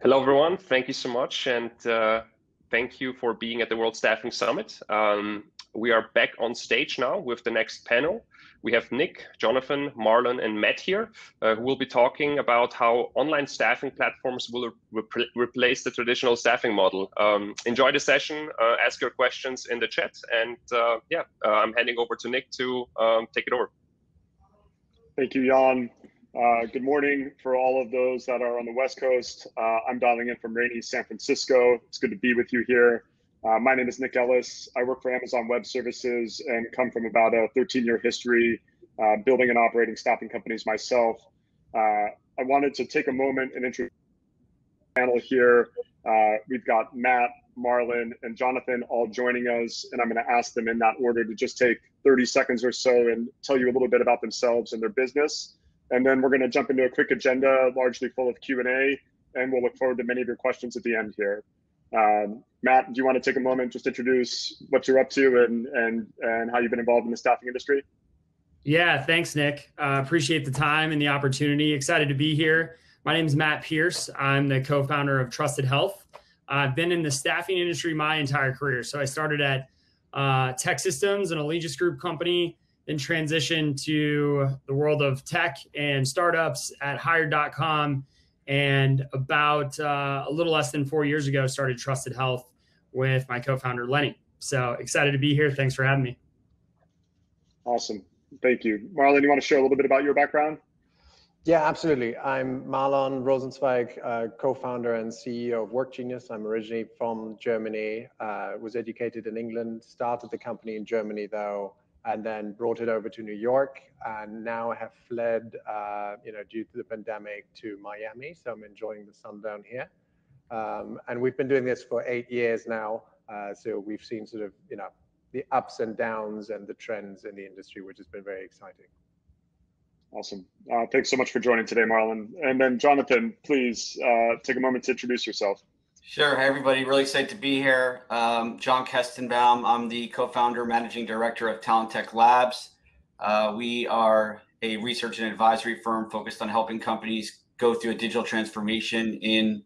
Hello, everyone. Thank you so much. And thank you for being at the World Staffing Summit. We are back on stage now with the next panel. We have Nick, Jonathan, Marlon, and Matt here, who will be talking about how online staffing platforms will replace the traditional staffing model. Enjoy the session, ask your questions in the chat, and I'm handing over to Nick to take it over. Thank you, Jan. Good morning for all of those that are on the West Coast. I'm dialing in from rainy San Francisco. It's good to be with you here. My name is Nick Ellis. I work for Amazon Web Services and come from about a 13-year history building and operating staffing companies myself. I wanted to take a moment and introduce the panel here. We've got Matt, Marlon, and Jonathan all joining us, and I'm going to ask them in that order to just take 30 seconds or so and tell you a little bit about themselves and their business. And then we're going to jump into a quick agenda, largely full of Q&A, and we'll look forward to many of your questions at the end here. Matt, do you want to take a moment, just introduce what you're up to and how you've been involved in the staffing industry? Yeah, thanks, Nick. Appreciate the time and the opportunity. Excited to be here. My name is Matt Pierce. I'm the co-founder of Trusted Health. I've been in the staffing industry my entire career. So I started at Tech Systems, an Allegis Group company, then transitioned to the world of tech and startups at Hired.com. And about a little less than 4 years ago, started Trusted Health with my co-founder, Lenny. So excited to be here. Thanks for having me. Awesome. Thank you. Marlon, you want to share a little bit about your background? Yeah, absolutely. I'm Marlon Rosenzweig, co-founder and CEO of WorkGenius. I'm originally from Germany, was educated in England, started the company in Germany though, and then brought it over to New York, and now have fled, due to the pandemic, to Miami. So I'm enjoying the sun down here. And we've been doing this for 8 years now. So we've seen sort of, the ups and downs and the trends in the industry, which has been very exciting. Awesome. Thanks so much for joining today, Marlon. And then Jonathan, please take a moment to introduce yourself. Sure. Hey, everybody. Really excited to be here. John Kestenbaum. I'm the co-founder, managing director of Talent Tech Labs. We are a research and advisory firm focused on helping companies go through a digital transformation in,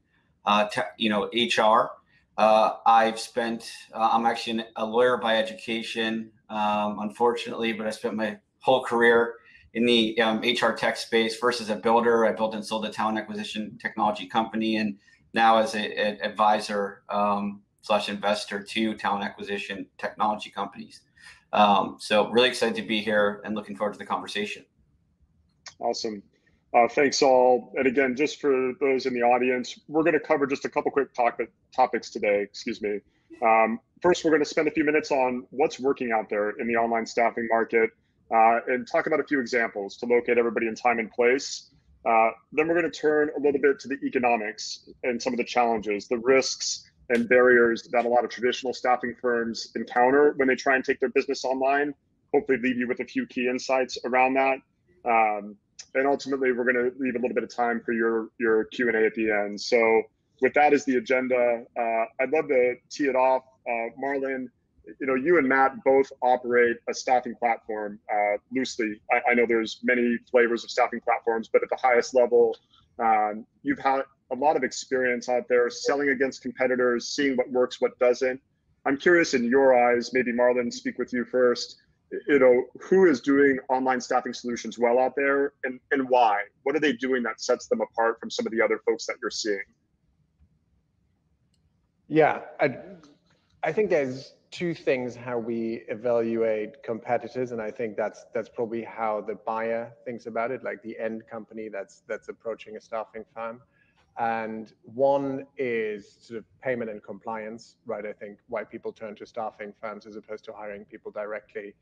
HR. I'm actually a lawyer by education, unfortunately, but I spent my whole career in the HR tech space. First as a builder, I built and sold a talent acquisition technology company, and now as an advisor / investor to talent acquisition technology companies. So really excited to be here and looking forward to the conversation. Awesome. Thanks all. And again, just for those in the audience, we're going to cover just a couple quick topics today, excuse me. First, we're going to spend a few minutes on what's working out there in the online staffing market and talk about a few examples to locate everybody in time and place. Then we're going to turn a little bit to the economics and some of the challenges, the risks and barriers that a lot of traditional staffing firms encounter when they try and take their business online. Hopefully leave you with a few key insights around that. And ultimately, we're going to leave a little bit of time for your Q&A at the end. So with that as the agenda, I'd love to tee it off. Marlon, you and Matt both operate a staffing platform loosely. I know there's many flavors of staffing platforms, but at the highest level, you've had a lot of experience out there selling against competitors, seeing what works, what doesn't. I'm curious, in your eyes, maybe Marlon, speak with you first, who is doing online staffing solutions well out there, and why? What are they doing that sets them apart from some of the other folks that you're seeing? Yeah, I think there's two things how we evaluate competitors, and I think that's probably how the buyer thinks about it, like the end company that's approaching a staffing firm. And one is sort of payment and compliance, right? I think why people turn to staffing firms as opposed to hiring people directly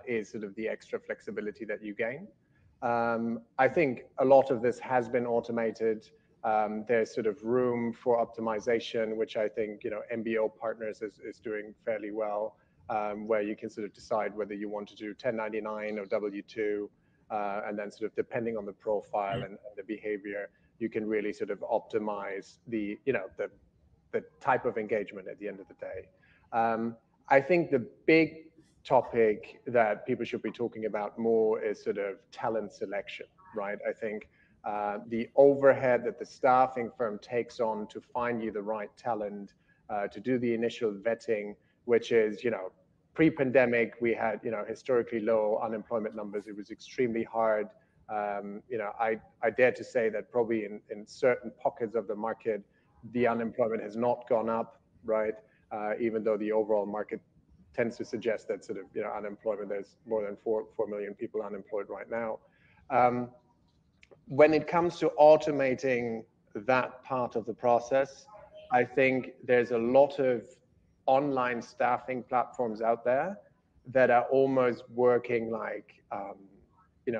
is sort of the extra flexibility that you gain. I think a lot of this has been automated. There's sort of room for optimization, which I think MBO Partners is doing fairly well, where you can sort of decide whether you want to do 1099 or W2, and then sort of depending on the profile and the behavior, you can really sort of optimize the type of engagement at the end of the day. I think the big topic that people should be talking about more is sort of talent selection, right? I think the overhead that the staffing firm takes on to find you the right talent, to do the initial vetting, which is, pre-pandemic, we had, historically low unemployment numbers. It was extremely hard. I dare to say that probably in certain pockets of the market, the unemployment has not gone up, right? Even though the overall market tends to suggest that sort of, unemployment, there's more than 4 million people unemployed right now. When it comes to automating that part of the process, I think there's a lot of online staffing platforms out there that are almost working like,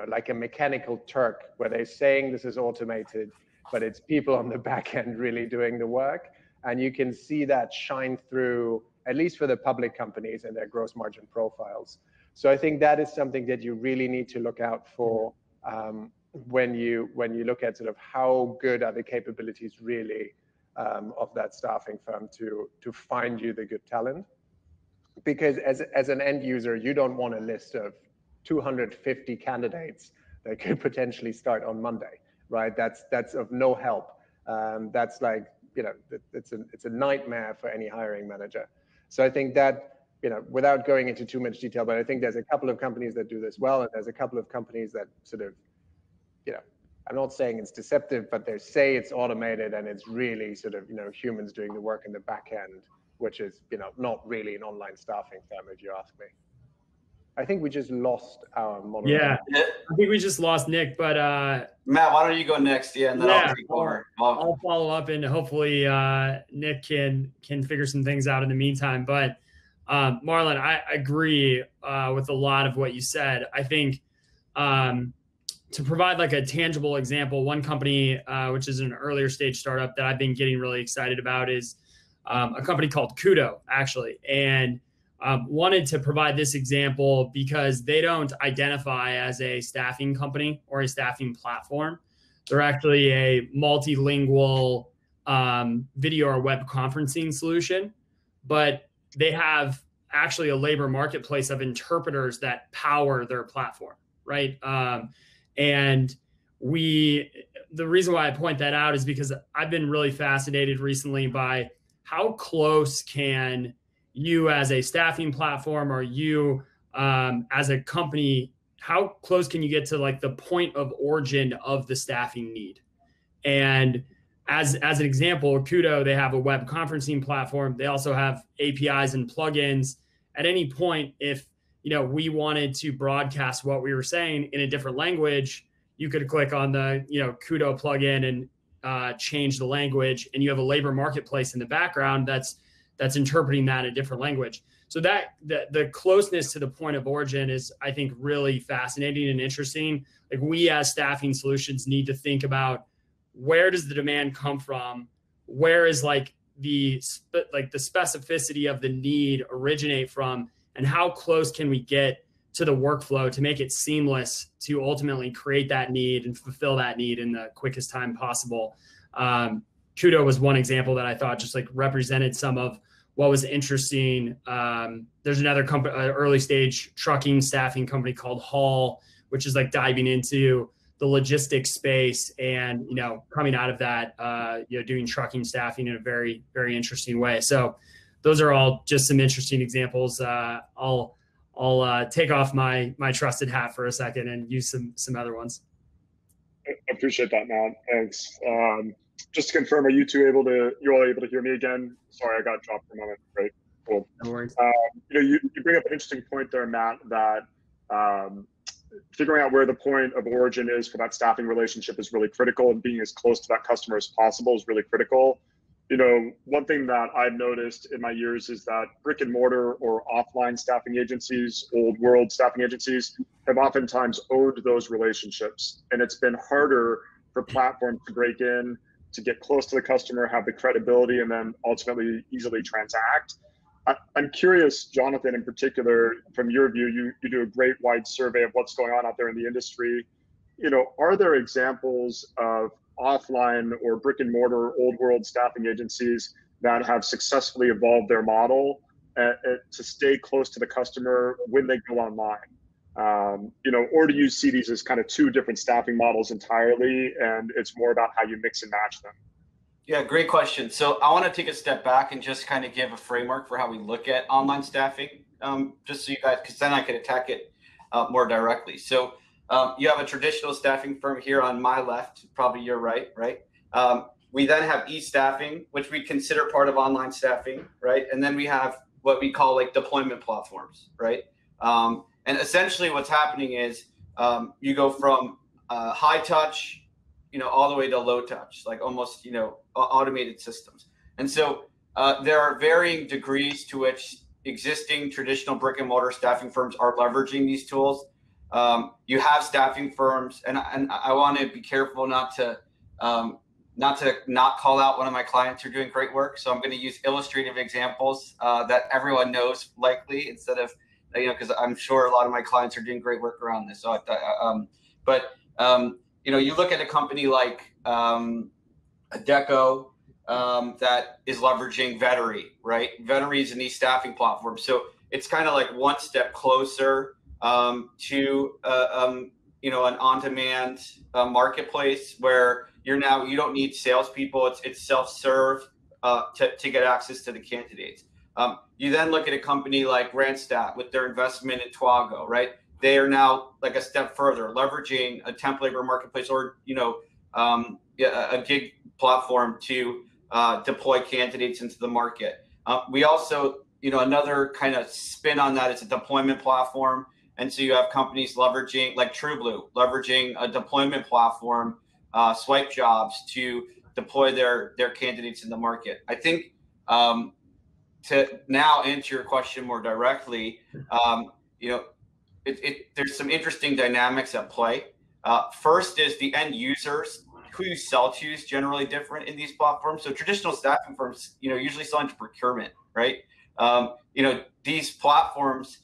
like a mechanical Turk, where they're saying this is automated, but it's people on the back end really doing the work. And you can see that shine through, at least for the public companies and their gross margin profiles. So I think that is something that you really need to look out for when you look at sort of how good are the capabilities really of that staffing firm to find you the good talent. Because as an end user, you don't want a list of 250 candidates that could potentially start on Monday, right? That's of no help. That's like, it's a nightmare for any hiring manager. So I think that, without going into too much detail, but I think there's a couple of companies that do this well, and there's a couple of companies that sort of, I'm not saying it's deceptive, but they say it's automated and it's really sort of, humans doing the work in the back end, which is, not really an online staffing firm, if you ask me. I think we just lost our moderator. Yeah, I think we just lost Nick, but Matt, why don't you go next? Yeah, and then I'll take over. I'll follow up, and hopefully Nick can figure some things out in the meantime. But Marlon, I agree with a lot of what you said. I think to provide like a tangible example, one company, which is an earlier stage startup that I've been getting really excited about, is a company called Kudo, actually. And wanted to provide this example because they don't identify as a staffing company or a staffing platform. They're actually a multilingual video or web conferencing solution, but they have actually a labor marketplace of interpreters that power their platform, right? And the reason why I point that out is because I've been really fascinated recently by how close can you as a staffing platform, or you as a company, how close can you get to like the point of origin of the staffing need? And as an example, Kudo, they have a web conferencing platform. They also have APIs and plugins. At any point, if we wanted to broadcast what we were saying in a different language, you could click on the Kudo plugin and change the language, and you have a labor marketplace in the background that's interpreting that in a different language. So that the closeness to the point of origin is, I think, really fascinating and interesting. Like, we as staffing solutions need to think about, where does the demand come from? Where is like the specificity of the need originate from? And how close can we get to the workflow to make it seamless to ultimately create that need and fulfill that need in the quickest time possible? Kudo was one example that I thought just like represented some of what was interesting. There's another company, early stage trucking staffing company called Hall, which is like diving into the logistics space and, coming out of that, doing trucking staffing in a very, very interesting way. So those are all just some interesting examples. I'll take off my trusted hat for a second and use some other ones. I appreciate that, Matt. Thanks. Just to confirm, are you all able to hear me again? Sorry, I got dropped for a moment. Great, cool. No worries. You bring up an interesting point there, Matt, that figuring out where the point of origin is for that staffing relationship is really critical, and being as close to that customer as possible is really critical. One thing that I've noticed in my years is that brick and mortar or offline staffing agencies, old world staffing agencies, have oftentimes owned those relationships. And it's been harder for platforms to break in, to get close to the customer, have the credibility, and then ultimately easily transact. I'm curious, Jonathan, in particular, from your view, you do a great wide survey of what's going on out there in the industry. Are there examples of offline or brick and mortar old world staffing agencies that have successfully evolved their model to stay close to the customer when they go online? Or do you see these as kind of two different staffing models entirely, and it's more about how you mix and match them? Yeah, great question. So I want to take a step back and just kind of give a framework for how we look at online staffing, just so you guys, because then I could attack it more directly. So you have a traditional staffing firm here on my left, probably your right? We then have e-staffing, which we consider part of online staffing, right? And then we have what we call like deployment platforms, right? And essentially what's happening is you go from high touch, all the way to low touch, like almost, automated systems. And so there are varying degrees to which existing traditional brick and mortar staffing firms are leveraging these tools. You have staffing firms, and I want to be careful not to call out one of my clients who are doing great work. So I'm going to use illustrative examples that everyone knows likely, instead of, because I'm sure a lot of my clients are doing great work around this. So, you look at a company like Adecco that is leveraging Vettery, right? Vettery is an e-staffing platform. So it's kind of like one step closer to an on-demand marketplace where you don't need salespeople. It's self-serve to get access to the candidates. You then look at a company like Randstad with their investment in Twago, right? They are now like a step further, leveraging a temp labor marketplace or a gig platform to deploy candidates into the market. We also, another kind of spin on that is a deployment platform. And so you have companies leveraging, like TrueBlue, leveraging a deployment platform, Swipe Jobs, to deploy their candidates in the market. I think to now answer your question more directly, there's some interesting dynamics at play. First is the end users who you sell to is generally different in these platforms. So traditional staffing firms, usually sell into procurement, right? These platforms,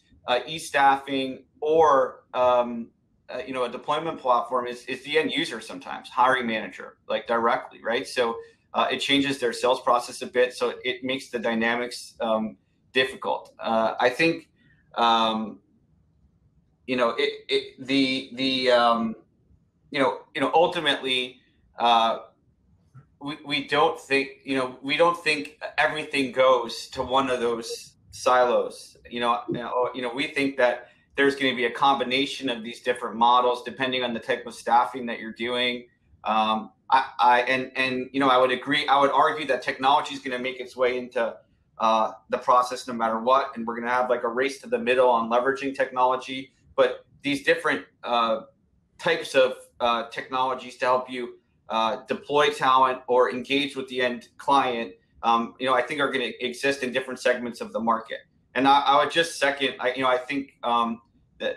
e-staffing or a deployment platform is the end user sometimes, hiring manager, like directly, right? So it changes their sales process a bit, so it makes the dynamics difficult. I think ultimately we don't think everything goes to one of those silos. We think that there's going to be a combination of these different models depending on the type of staffing that you're doing. I would agree. I would argue that technology is going to make its way into the process no matter what, and we're going to have like a race to the middle on leveraging technology. But these different types of technologies to help you deploy talent or engage with the end client, I think are going to exist in different segments of the market. And I would just second, I think that,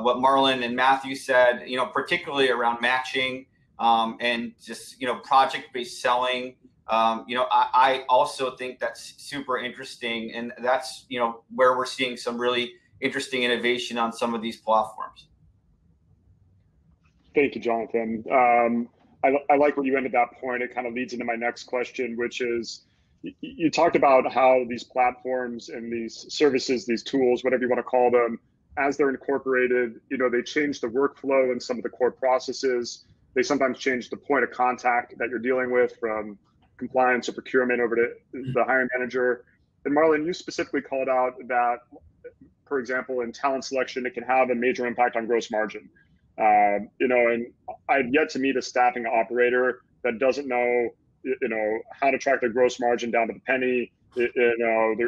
what Marlon and Matthew said, particularly around matching and just, project-based selling. I also think that's super interesting. And that's, where we're seeing some really interesting innovation on some of these platforms. Thank you, Jonathan. I like where you ended that point. It kind of leads into my next question, which is, you talked about how these platforms and these services, these tools, whatever you want to call them, as they're incorporated, they change the workflow and some of the core processes. They sometimes change the point of contact that you're dealing with, from compliance or procurement over to the hiring manager. And Marlon, you specifically called out that, for example, in talent selection, it can have a major impact on gross margin. And I've yet to meet a staffing operator that doesn't know, how to track their gross margin down to the penny, their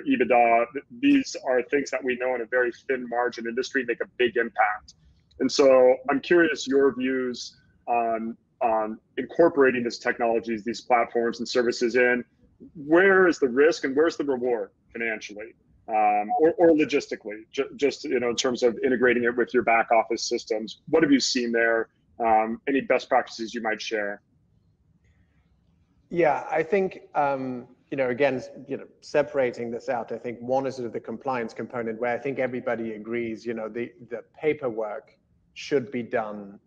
EBITDA. These are things that we know in a very thin margin industry make a big impact. And so I'm curious your views on incorporating these technologies, these platforms and services in. Where is the risk and where's the reward financially? Or logistically, just in terms of integrating it with your back office systems. What have you seen there? Any best practices you might share? Yeah, I think again, separating this out, I think one is sort of the compliance component, where I think everybody agrees, the paperwork should be done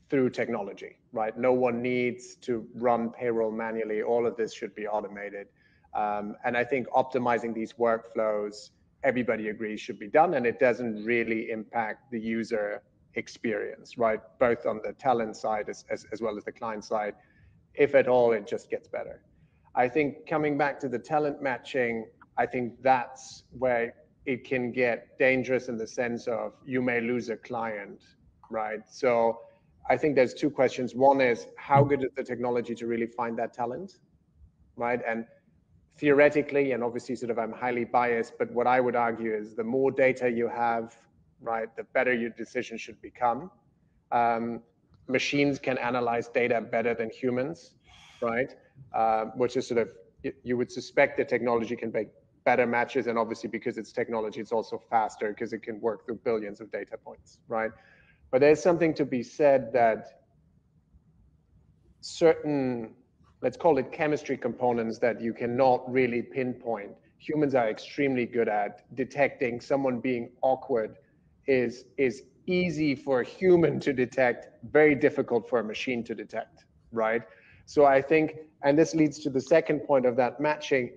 through technology, right? No one needs to run payroll manually. All of this should be automated. And I think optimizing these workflows everybody agrees should be done, and it doesn't really impact the user experience, right? Both on the talent side as well as the client side. If at all, it just gets better. I think coming back to the talent matching, I think that's where it can get dangerous in the sense of you may lose a client, right? So I think there's two questions. One is, how good is the technology to really find that talent, right? And theoretically, and obviously sort of I'm highly biased, but what I would argue is the more data you have, right, the better your decision should become. Machines can analyze data better than humans, right? Which is sort of, you would suspect that technology can make better matches, and obviously because it's technology, it's also faster because it can work through billions of data points, right? But there's something to be said that certain, let's call it chemistry components that you cannot really pinpoint, humans are extremely good at detecting. Someone being awkward is easy for a human to detect, very difficult for a machine to detect, right? So I think, and this leads to the second point of that matching,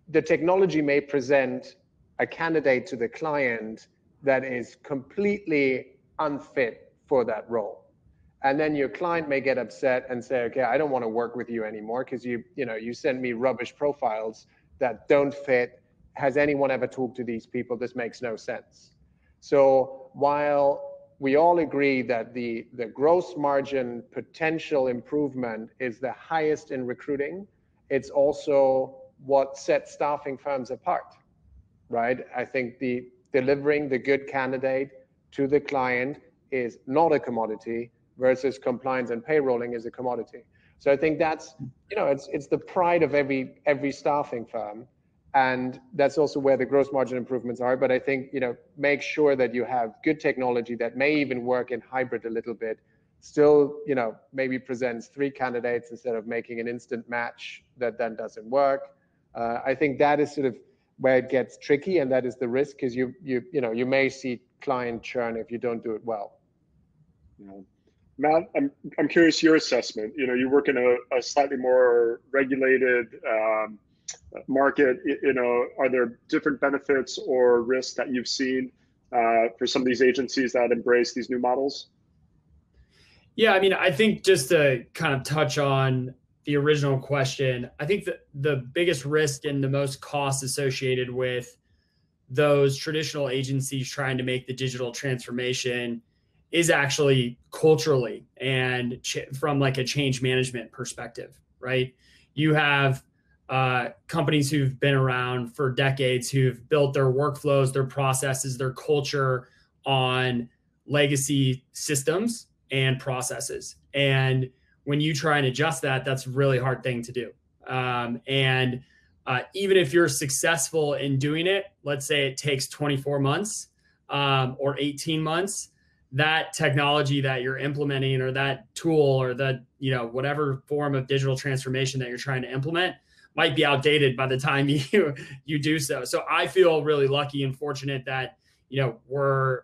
the technology may present a candidate to the client that is completely unfit for that role. And then your client may get upset and say, okay, I don't want to work with you anymore because you send me rubbish profiles that don't fit. Has anyone ever talked to these people? This makes no sense. So while we all agree that the gross margin potential improvement is the highest in recruiting, it's also what sets staffing firms apart, right? I think delivering the good candidate to the client is not a commodity versus compliance and payrolling is a commodity. So I think that's, it's the pride of every staffing firm. And that's also where the gross margin improvements are. But I think, make sure that you have good technology that may even work in hybrid a little bit, still, maybe presents 3 candidates instead of making an instant match that then doesn't work. I think that is sort of where it gets tricky, and that is the risk, because you may see client churn if you don't do it well. Yeah. Matt, I'm curious your assessment. You work in a slightly more regulated market. Are there different benefits or risks that you've seen for some of these agencies that embrace these new models? Yeah, I mean, I think just to kind of touch on the original question, I think that the biggest risk and the most cost associated with those traditional agencies trying to make the digital transformation is actually culturally and from like a change management perspective, right? You have companies who've been around for decades, who've built their workflows, their processes, their culture on legacy systems and processes. And when you try and adjust that, that's a really hard thing to do. Even if you're successful in doing it, let's say it takes 24 months or 18 months, that technology that you're implementing or that tool or the, whatever form of digital transformation that you're trying to implement might be outdated by the time you do so. So I feel really lucky and fortunate that, we're,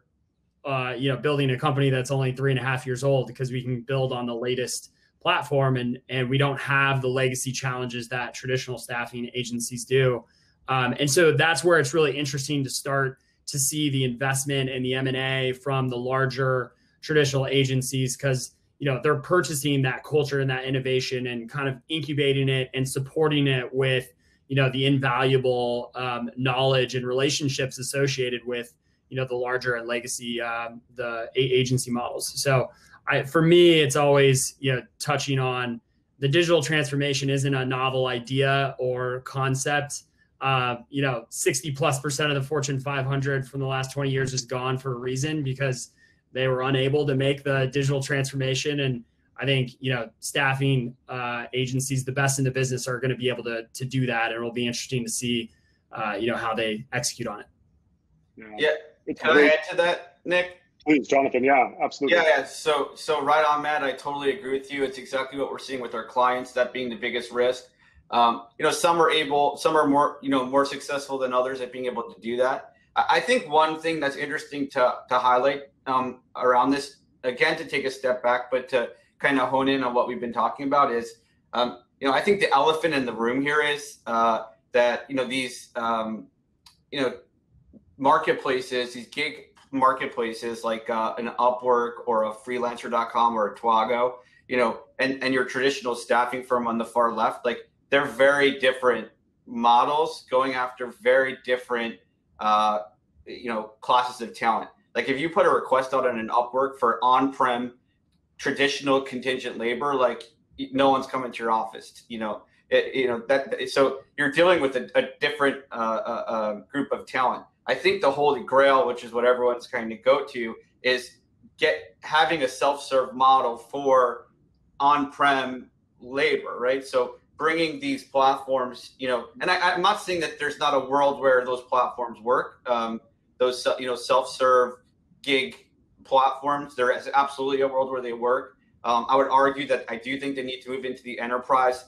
building a company that's only 3.5 years old, because we can build on the latest platform and we don't have the legacy challenges that traditional staffing agencies do. And so that's where it's really interesting to start to see the investment and the M&A from the larger traditional agencies, because they're purchasing that culture and that innovation and kind of incubating it and supporting it with the invaluable knowledge and relationships associated with the larger and legacy the agency models. So for me, it's always touching on the digital transformation isn't a novel idea or concept. 60+% of the Fortune 500 from the last 20 years is gone for a reason, because they were unable to make the digital transformation. And I think, staffing agencies, the best in the business, are going to be able to do that. And it'll be interesting to see, how they execute on it. Yeah. Can I add to that, Nick? Please, Jonathan. Yeah, absolutely. Yeah. So right on, Matt. I totally agree with you. It's exactly what we're seeing with our clients, that being the biggest risk. Some are more successful than others at being able to do that. I think one thing that's interesting to highlight around this, again, to take a step back, but to kind of hone in on what we've been talking about is, I think the elephant in the room here is that, these, marketplaces, these gig marketplaces like an Upwork or a freelancer.com or a Twago, and your traditional staffing firm on the far left, like they're very different models going after very different, classes of talent. Like if you put a request out on an Upwork for on-prem traditional contingent labor, like no one's coming to your office, so you're dealing with a different group of talent. I think the holy grail, which is what everyone's trying to go to, is having a self-serve model for on-prem labor, right? So bringing these platforms, and I'm not saying that there's not a world where those platforms work. Those self-serve gig platforms, there is absolutely a world where they work. I would argue that I do think they need to move into the enterprise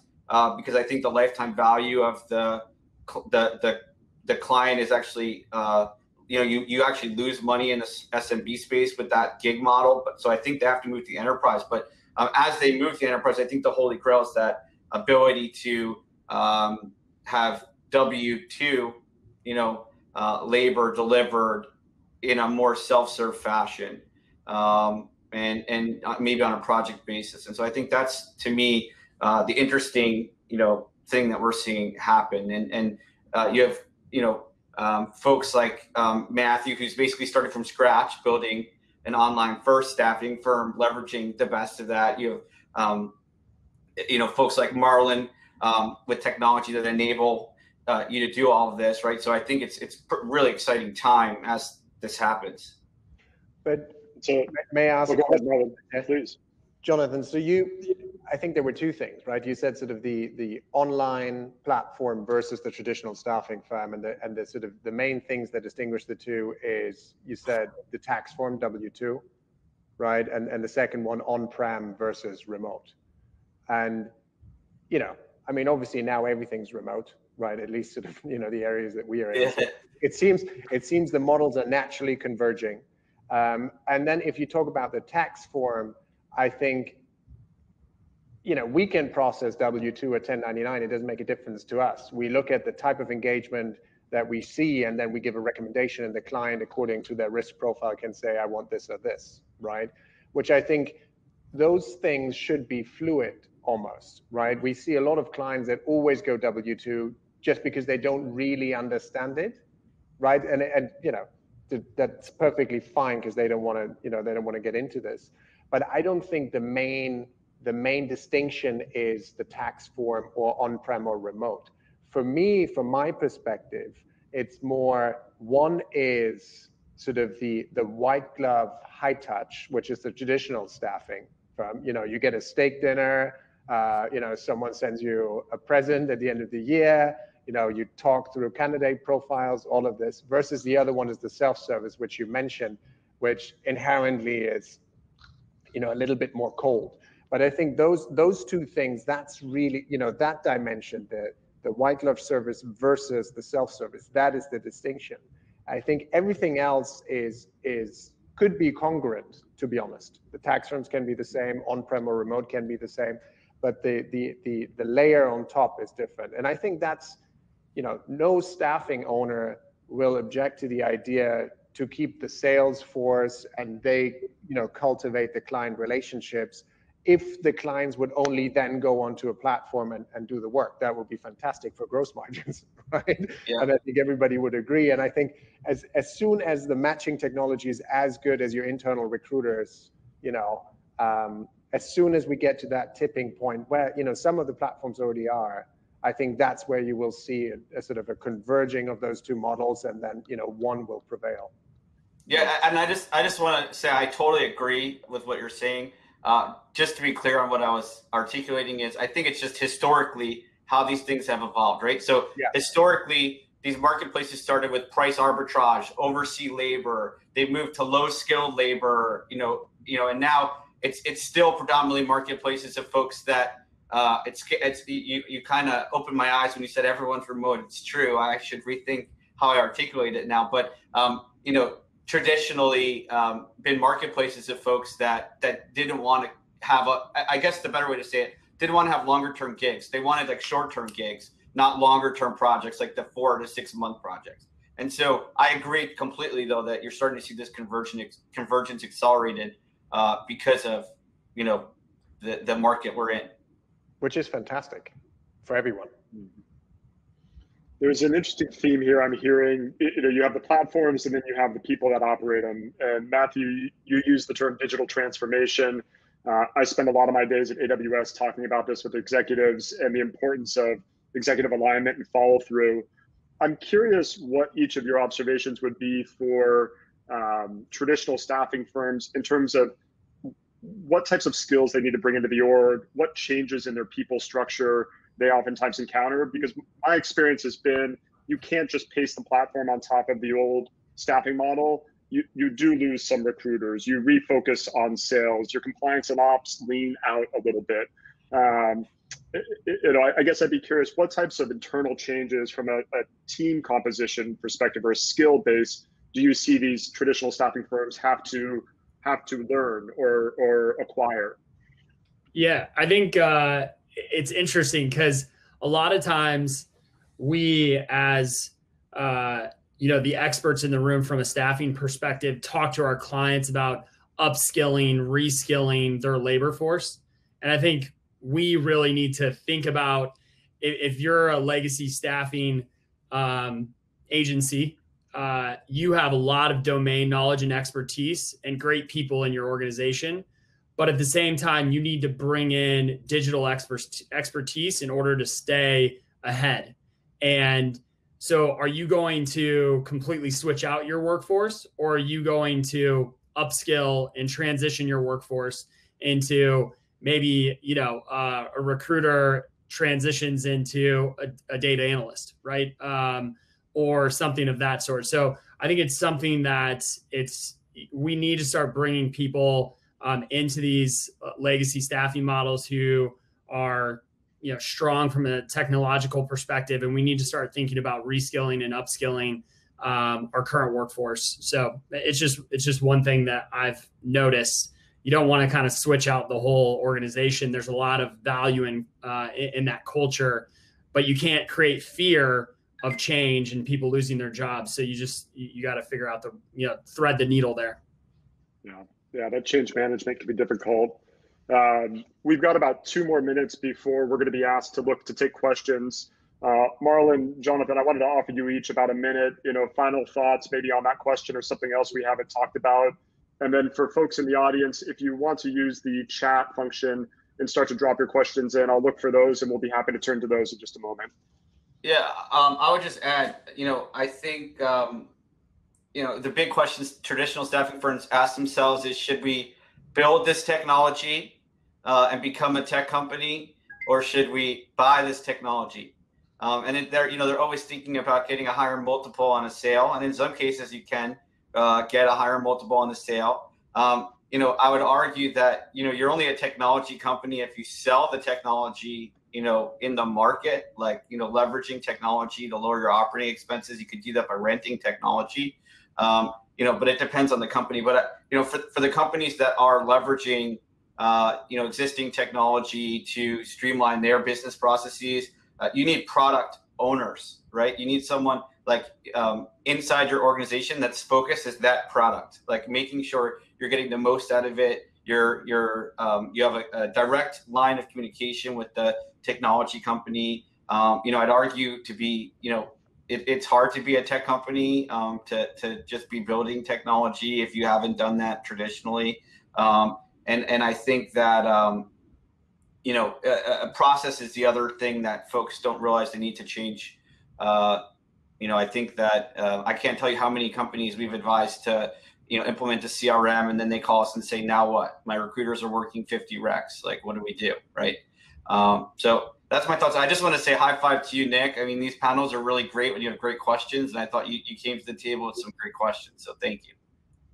because I think the lifetime value of the client is actually, you actually lose money in the SMB space with that gig model. But so I think they have to move to the enterprise. But as they move to the enterprise, I think the holy grail is that ability to have W-2, labor delivered in a more self-serve fashion, and maybe on a project basis. And so I think that's, to me, the interesting, thing that we're seeing happen. And you have, folks like Matthew, who's basically started from scratch, building an online first staffing firm, leveraging the best of that. You have, folks like Marlon with technology that enable you to do all of this, right? So I think it's really exciting time as this happens. But so may I ask, go ahead, Marlon, please. Jonathan, so I think there were two things, right? You said sort of the online platform versus the traditional staffing firm, and the sort of the main things that distinguish the two is, you said the tax form W-2, right? And the second one, on-prem versus remote. And, I mean, obviously now everything's remote, right? At least sort of, the areas that we are in. So it seems the models are naturally converging. And then if you talk about the tax form, I think, we can process W-2 or 1099. It doesn't make a difference to us. We look at the type of engagement that we see, and then we give a recommendation, and the client, according to their risk profile, can say, I want this or this, right? Which I think those things should be fluid almost, right? We see a lot of clients that always go W-2 just because they don't really understand it, right? And that's perfectly fine because they don't want to, they don't want to get into this. But I don't think the main distinction is the tax form or on-prem or remote. For me, from my perspective, it's more, one is sort of the white glove high touch, which is the traditional staffing firm. You get a steak dinner, someone sends you a present at the end of the year, you talk through candidate profiles, all of this, versus the other one is the self-service, which you mentioned, which inherently is, a little bit more cold. But I think those two things, that's really, that dimension, the white glove service versus the self-service, that is the distinction. I think everything else could be congruent, to be honest. The tax firms can be the same, on-prem or remote can be the same, but the layer on top is different. And I think that's, no staffing owner will object to the idea to keep the sales force and they, cultivate the client relationships. If the clients would only then go onto a platform and do the work, that would be fantastic for gross margins, right? Yeah. And I think everybody would agree. And I think as soon as the matching technology is as good as your internal recruiters, as soon as we get to that tipping point where, some of the platforms already are, I think that's where you will see a sort of a converging of those two models, and then, one will prevail. Yeah, and I just want to say I totally agree with what you're saying. Just to be clear on what I was articulating is, I think it's just historically how these things have evolved, right? So yeah. Historically, these marketplaces started with price arbitrage, overseas labor. They moved to low-skilled labor, and now it's still predominantly marketplaces of folks that you kind of opened my eyes when you said everyone's remote. It's true. I should rethink how I articulate it now, but traditionally been marketplaces of folks that didn't want to have I guess the better way to say it, didn't want to have longer term gigs. They wanted like short term gigs, not longer term projects like the 4 to 6 month projects. And so I agree completely, though, that you're starting to see this convergence accelerated because of, the market we're in. Which is fantastic for everyone. There's an interesting theme here I'm hearing. You have the platforms and then you have the people that operate them. And Matthew, you use the term digital transformation. I spend a lot of my days at AWS talking about this with executives and the importance of executive alignment and follow through. I'm curious what each of your observations would be for traditional staffing firms in terms of what types of skills they need to bring into the org, what changes in their people structure they oftentimes encounter. Because my experience has been, you can't just paste the platform on top of the old staffing model. You do lose some recruiters. You refocus on sales. Your compliance and ops lean out a little bit. I guess I'd be curious, what types of internal changes from a team composition perspective or a skill base do you see these traditional staffing firms have to learn or acquire? Yeah, I think it's interesting because a lot of times we, as the experts in the room from a staffing perspective, talk to our clients about upskilling, reskilling their labor force. And I think we really need to think about, if you're a legacy staffing agency, you have a lot of domain knowledge and expertise and great people in your organization. But at the same time, you need to bring in digital expertise in order to stay ahead. And so are you going to completely switch out your workforce, or are you going to upskill and transition your workforce into maybe, a recruiter transitions into a data analyst, right? Or something of that sort. So I think it's something that we need to start bringing people into these legacy staffing models who are, strong from a technological perspective, and we need to start thinking about reskilling and upskilling our current workforce. So it's just one thing that I've noticed. You don't want to kind of switch out the whole organization. There's a lot of value in that culture, but you can't create fear of change and people losing their jobs. So you got to figure out thread the needle there. Yeah, that change management can be difficult. We've got about 2 more minutes before we're going to be asked to take questions. Marlon, Jonathan, I wanted to offer you each about a minute, final thoughts maybe on that question or something else we haven't talked about. And then for folks in the audience, if you want to use the chat function and start to drop your questions in, I'll look for those and we'll be happy to turn to those in just a moment. Yeah, I would just add, I think, the big questions traditional staffing firms ask themselves is, should we build this technology and become a tech company, or should we buy this technology? And they're always thinking about getting a higher multiple on a sale. And in some cases, you can get a higher multiple on the sale. I would argue that, you're only a technology company if you sell the technology, in the market, like, leveraging technology to lower your operating expenses. You could do that by renting technology, but it depends on the company. But, for the companies that are leveraging, existing technology to streamline their business processes, you need product owners, right? You need someone like inside your organization that's focused as that product, like making sure you're getting the most out of it. You have a direct line of communication with the technology company. I'd argue to be, it's hard to be a tech company to just be building technology if you haven't done that traditionally. And I think that, a process is the other thing that folks don't realize they need to change. I think that I can't tell you how many companies we've advised to, implement a CRM, and then they call us and say, now what? My recruiters are working 50 recs. Like, what do we do, right? So that's my thoughts. I just want to say high five to you, Nick. I mean, these panels are really great when you have great questions, and I thought you came to the table with some great questions. So thank you.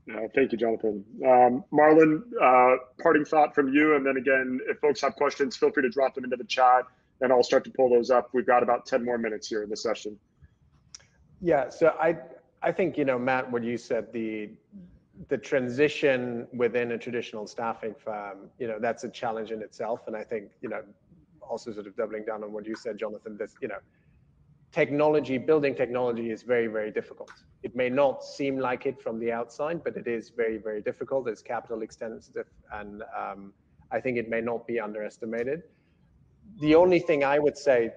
Yeah, thank you, Jonathan. Marlon, parting thought from you, and then again, if folks have questions, feel free to drop them into the chat, and I'll start to pull those up. We've got about 10 more minutes here in the session. Yeah, so I think, Matt, what you said, the transition within a traditional staffing firm, that's a challenge in itself. And I think, also sort of doubling down on what you said, Jonathan, this, building technology is very, very difficult. It may not seem like it from the outside, but it is very, very difficult. It's capital extensive, and I think it may not be underestimated. The only thing I would say,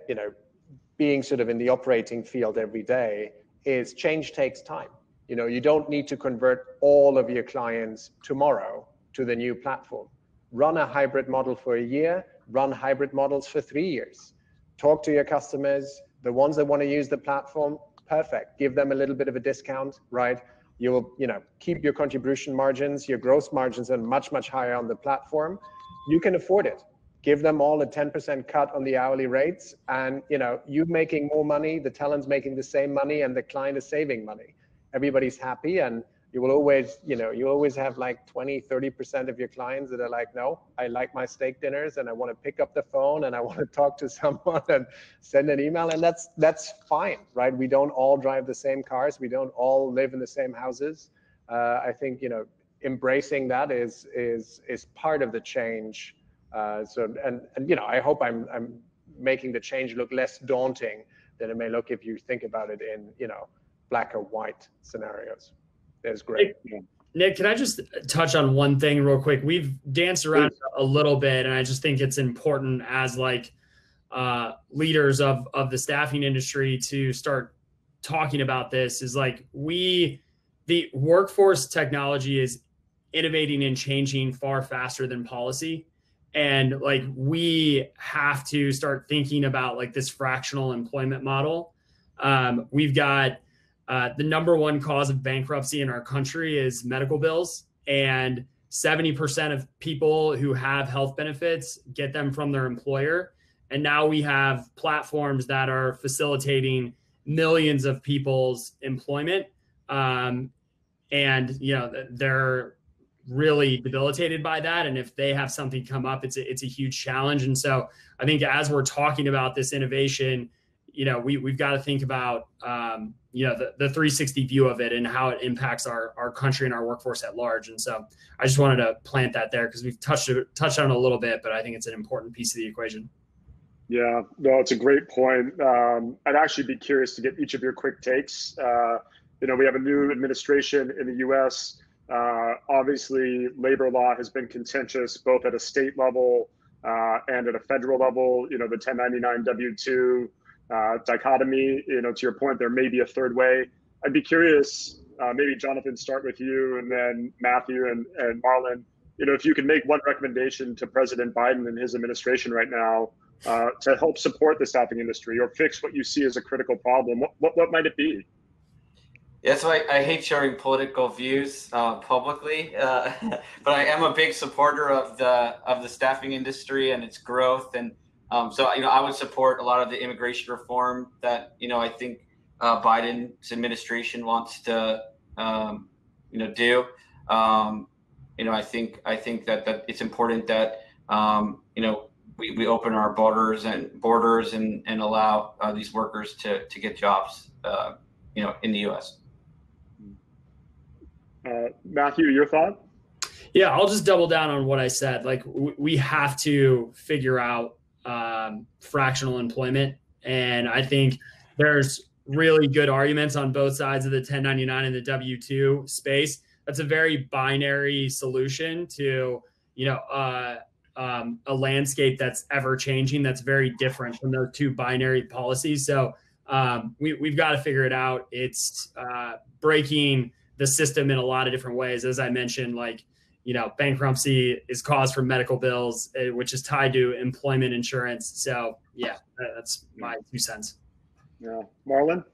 being sort of in the operating field every day, is change takes time. You don't need to convert all of your clients tomorrow to the new platform. Run a hybrid model for a year, run hybrid models for 3 years. Talk to your customers, the ones that want to use the platform, perfect. Give them a little bit of a discount, right? You'll, keep your contribution margins, your gross margins are much, much higher on the platform. You can afford it. Give them all a 10% cut on the hourly rates, and you making more money, the talent's making the same money, and the client is saving money. Everybody's happy, and you will always, you always have like 20-30% of your clients that are like, no, I like my steak dinners, and I want to pick up the phone, and I want to talk to someone and send an email, and that's fine, right? We don't all drive the same cars, we don't all live in the same houses. I think embracing that is part of the change. I hope I'm making the change look less daunting than it may look if you think about it in black or white scenarios. That's great. Nick, can I just touch on one thing real quick? We've danced around a little bit, and I just think it's important as leaders of the staffing industry to start talking about this. Is the workforce technology is innovating and changing far faster than policy. And we have to start thinking about this fractional employment model. We've got the number one cause of bankruptcy in our country is medical bills, and 70% of people who have health benefits get them from their employer. And now we have platforms that are facilitating millions of people's employment. And they're really debilitated by that. And if they have something come up, it's a huge challenge. And so I think as we're talking about this innovation, we've got to think about, the 360 view of it and how it impacts our country and our workforce at large. And so I just wanted to plant that there because we've touched on it a little bit, but I think it's an important piece of the equation. Yeah, no, it's a great point. I'd actually be curious to get each of your quick takes. We have a new administration in the US. Obviously, labor law has been contentious both at a state level and at a federal level. The 1099 W-2 dichotomy. To your point, there may be a third way. I'd be curious. Maybe Jonathan, start with you, and then Matthew and Marlon. If you could make one recommendation to President Biden and his administration right now to help support the staffing industry or fix what you see as a critical problem, what might it be? Yeah, so I hate sharing political views publicly, but I am a big supporter of the staffing industry and its growth. And so I would support a lot of the immigration reform that I think Biden's administration wants to do. I think that it's important that we open our borders and allow these workers to get jobs in the U.S. Matthew, your thought? Yeah, I'll just double down on what I said. We have to figure out fractional employment. And I think there's really good arguments on both sides of the 1099 and the W-2 space. That's a very binary solution to, a landscape that's ever changing. That's very different from those two binary policies. So we've got to figure it out. It's breaking the system in a lot of different ways. As I mentioned, bankruptcy is cause for medical bills, which is tied to employment insurance. So yeah, that's my 2 cents. Yeah. Marlon?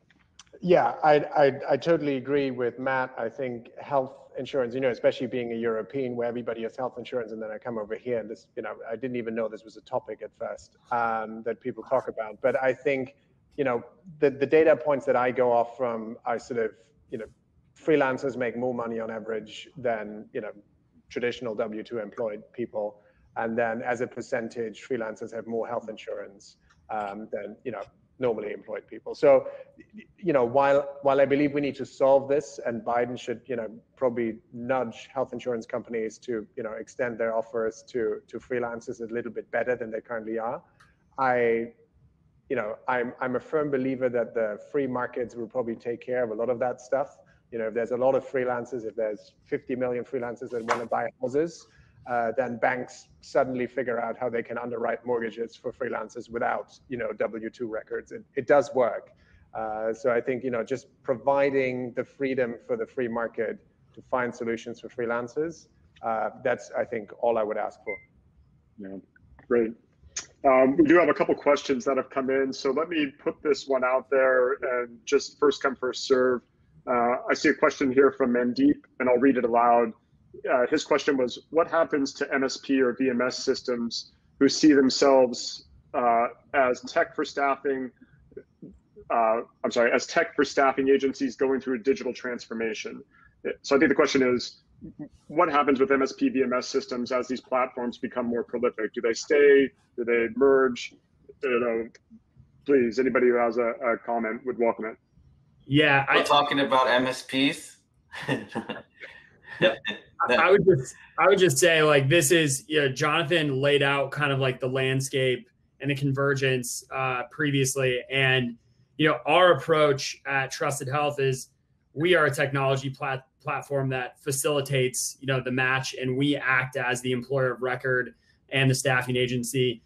Yeah, I totally agree with Matt. I think health insurance, especially being a European where everybody has health insurance, and then I come over here and this, I didn't even know this was a topic at first that people talk about. But I think, the data points that I go off from are sort of, freelancers make more money on average than, traditional W-2 employed people. And then as a percentage, freelancers have more health insurance than, normally employed people. So, while I believe we need to solve this, and Biden should, probably nudge health insurance companies to, extend their offers to freelancers a little bit better than they currently are, I'm a firm believer that the free markets will probably take care of a lot of that stuff. If there's a lot of freelancers, if there's 50 million freelancers that want to buy houses, then banks suddenly figure out how they can underwrite mortgages for freelancers without, W-2 records. It does work. So I think, just providing the freedom for the free market to find solutions for freelancers, that's, I think, all I would ask for. Yeah, great. We do have a couple questions that have come in. So let me put this one out there and just first come, first serve. I see a question here from Mandeep, and I'll read it aloud. His question was, what happens to MSP or VMS systems who see themselves as tech for staffing agencies going through a digital transformation? So I think the question is, what happens with MSP VMS systems as these platforms become more prolific? Do they stay? Do they merge? Please, anybody who has a comment would welcome it. Yeah, we're talking about MSPs. I would just say, like, this is, Jonathan laid out kind of like the landscape and the convergence previously. And, our approach at Trusted Health is we are a technology platform that facilitates, the match, and we act as the employer of record and the staffing agency.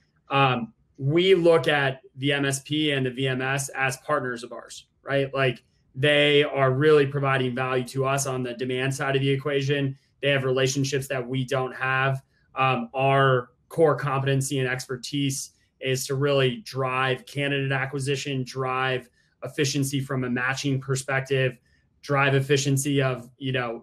We look at the MSP and the VMS as partners of ours, right? Like, they are really providing value to us on the demand side of the equation. They have relationships that we don't have. Our core competency and expertise is to really drive candidate acquisition, drive efficiency from a matching perspective, drive efficiency of,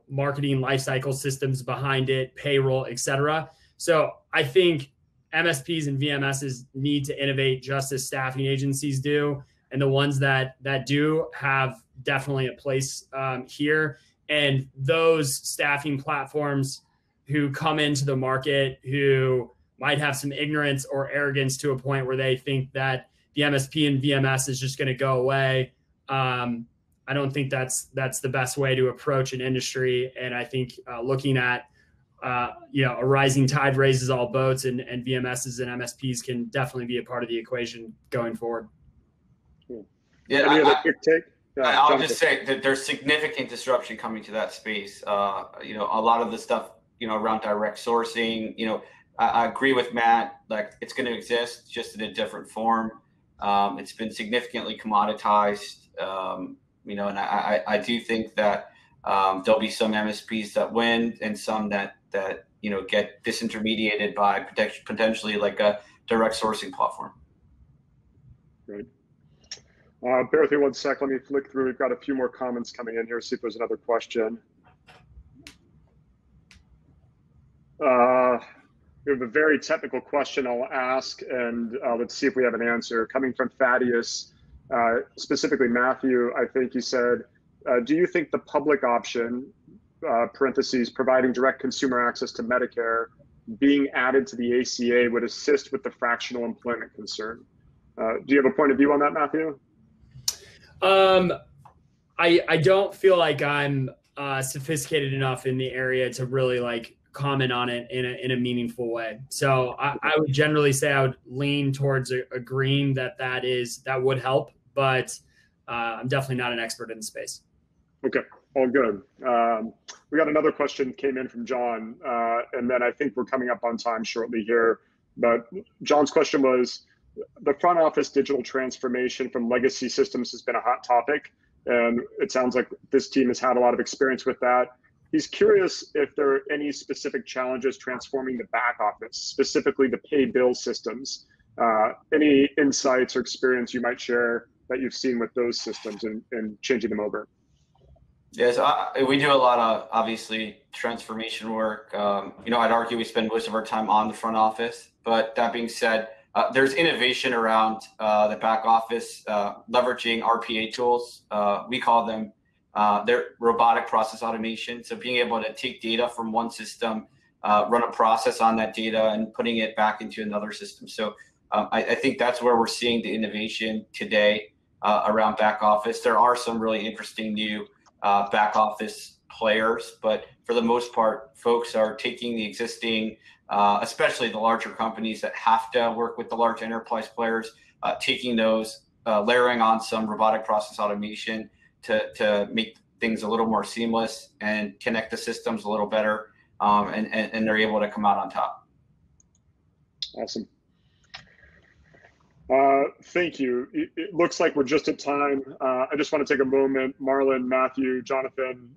marketing lifecycle systems behind it, payroll, et cetera. So I think MSPs and VMSs need to innovate just as staffing agencies do. And the ones that do have definitely a place here. And those staffing platforms who come into the market who might have some ignorance or arrogance to a point where they think that the MSP and VMS is just going to go away. I don't think that's the best way to approach an industry. And I think looking at, a rising tide raises all boats, and VMSs and MSPs can definitely be a part of the equation going forward. Yeah, any other quick take? I'll just say that there's significant disruption coming to that space. A lot of the stuff, around direct sourcing, I agree with Matt, like, it's going to exist just in a different form. It's been significantly commoditized, and I do think that there'll be some MSPs that win and some that get disintermediated by potentially like a direct sourcing platform. Great. Bear with me 1 sec. Let me flick through. We've got a few more comments coming in here. See if there's another question. We have a very technical question I'll ask, and let's see if we have an answer. Coming from Thaddeus, specifically Matthew, I think he said, do you think the public option, parentheses, providing direct consumer access to Medicare, being added to the ACA would assist with the fractional employment concern? Do you have a point of view on that, Matthew? I don't feel like I'm sophisticated enough in the area to really like comment on it in a meaningful way. So I would generally say I would lean towards agreeing that would help, but I'm definitely not an expert in the space. Okay, all good. We got another question came in from John, and then I think we're coming up on time shortly here. But John's question was, the front office digital transformation from legacy systems has been a hot topic, and it sounds like this team has had a lot of experience with that. He's curious if there are any specific challenges transforming the back office, specifically the pay bill systems. Any insights or experience you might share that you've seen with those systems and changing them over? Yes, we do a lot of, obviously, transformation work. I'd argue we spend most of our time on the front office, but that being said, there's innovation around the back office, leveraging RPA tools. We call them they're robotic process automation. So being able to take data from one system, run a process on that data, and putting it back into another system. So I think that's where we're seeing the innovation today around back office. There are some really interesting new back office players, but for the most part, folks are taking the existing, especially the larger companies that have to work with the large enterprise players. taking those, layering on some robotic process automation to make things a little more seamless and connect the systems a little better, and they're able to come out on top. Awesome. Thank you. It looks like we're just at time. I just want to take a moment, Marlon, Matthew, Jonathan,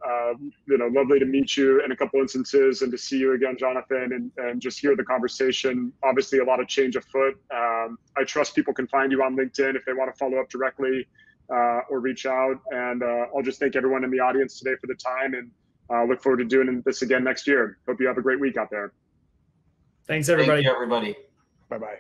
lovely to meet you in a couple instances and to see you again, Jonathan, and just hear the conversation. Obviously a lot of change afoot. I trust people can find you on LinkedIn if they want to follow up directly or reach out. And I'll just thank everyone in the audience today for the time, and look forward to doing this again next year. Hope you have a great week out there. Thanks, everybody. Thank you, everybody. Bye-bye.